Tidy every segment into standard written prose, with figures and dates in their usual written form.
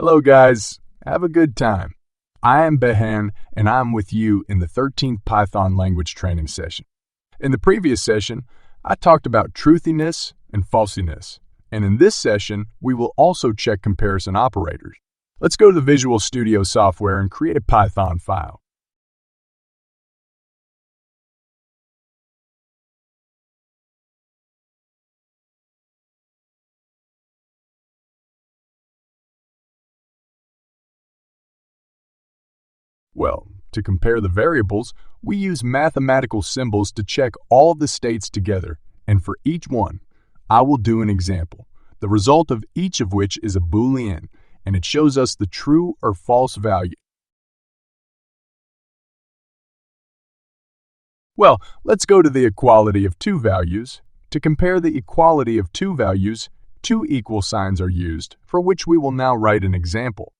Hello, guys. Have a good time. I am Behan, and I'm with you in the 13th Python language training session. In the previous session, I talked about truthiness and falsiness, and in this session, we will also check comparison operators. Let's go to the Visual Studio software and create a Python file. Well, to compare the variables, we use mathematical symbols to check all of the states together, and for each one, I will do an example, the result of each of which is a Boolean, and it shows us the true or false value. Well, let's go to the equality of two values. To compare the equality of two values, two equal signs are used, for which we will now write an example.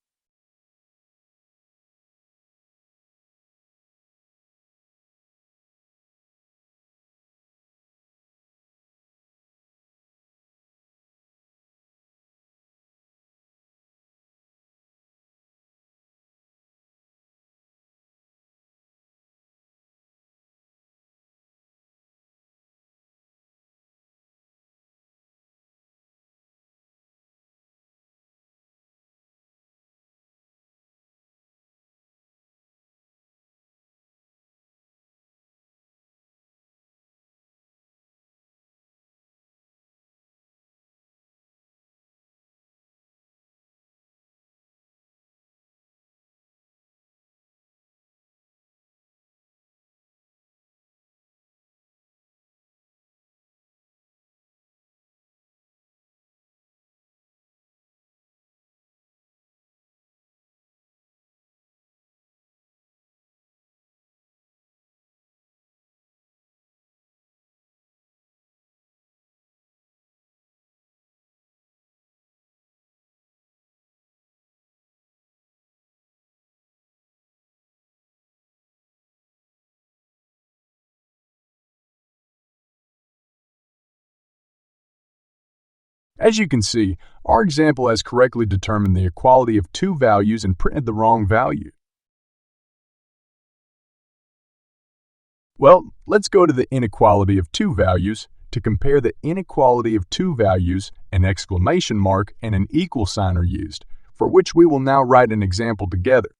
As you can see, our example has correctly determined the equality of two values and printed the wrong value. Well, let's go to the inequality of two values. To compare the inequality of two values, an exclamation mark and an equal sign are used, for which we will now write an example together.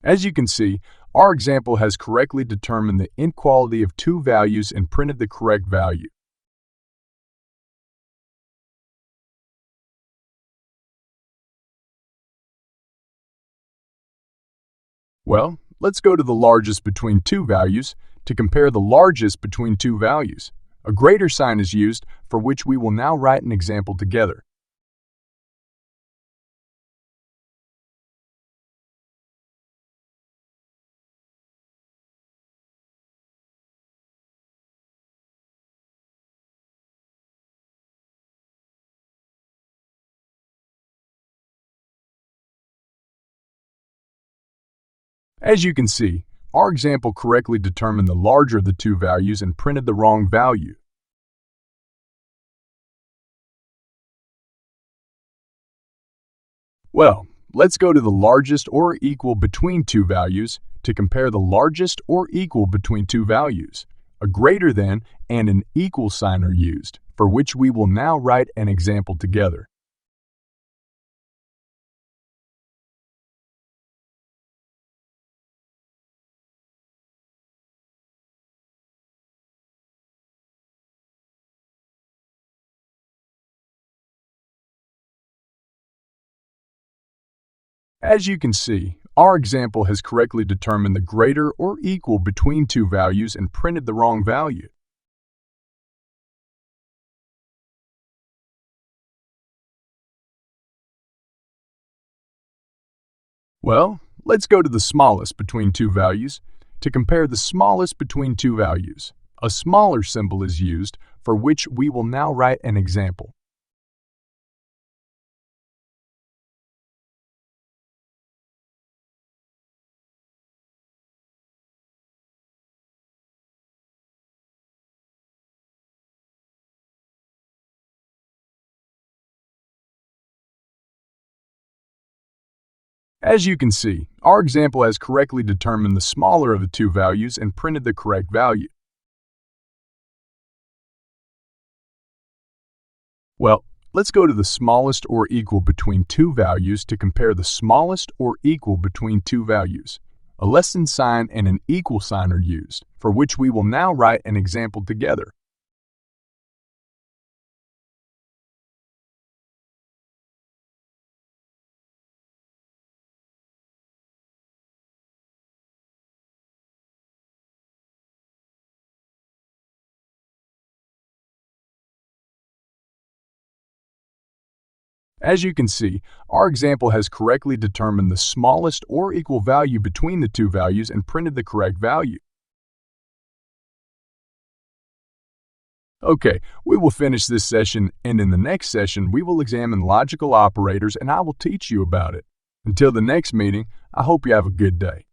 As you can see, our example has correctly determined the inequality of two values and printed the correct value. Well, let's go to the largest between two values to compare the largest between two values. A greater sign is used, for which we will now write an example together. As you can see, our example correctly determined the larger of the two values and printed the wrong value. Well, let's go to the largest or equal between two values to compare the largest or equal between two values. A greater than and an equal sign are used, for which we will now write an example together. As you can see, our example has correctly determined the greater or equal between two values and printed the wrong value. Well, let's go to the smallest between two values to compare the smallest between two values. A smaller symbol is used, for which we will now write an example. As you can see, our example has correctly determined the smaller of the two values and printed the correct value. Well, let's go to the smallest or equal between two values to compare the smallest or equal between two values. A less than sign and an equal sign are used, for which we will now write an example together. As you can see, our example has correctly determined the smallest or equal value between the two values and printed the correct value. Okay, we will finish this session, and in the next session, we will examine logical operators and I will teach you about it. Until the next meeting, I hope you have a good day.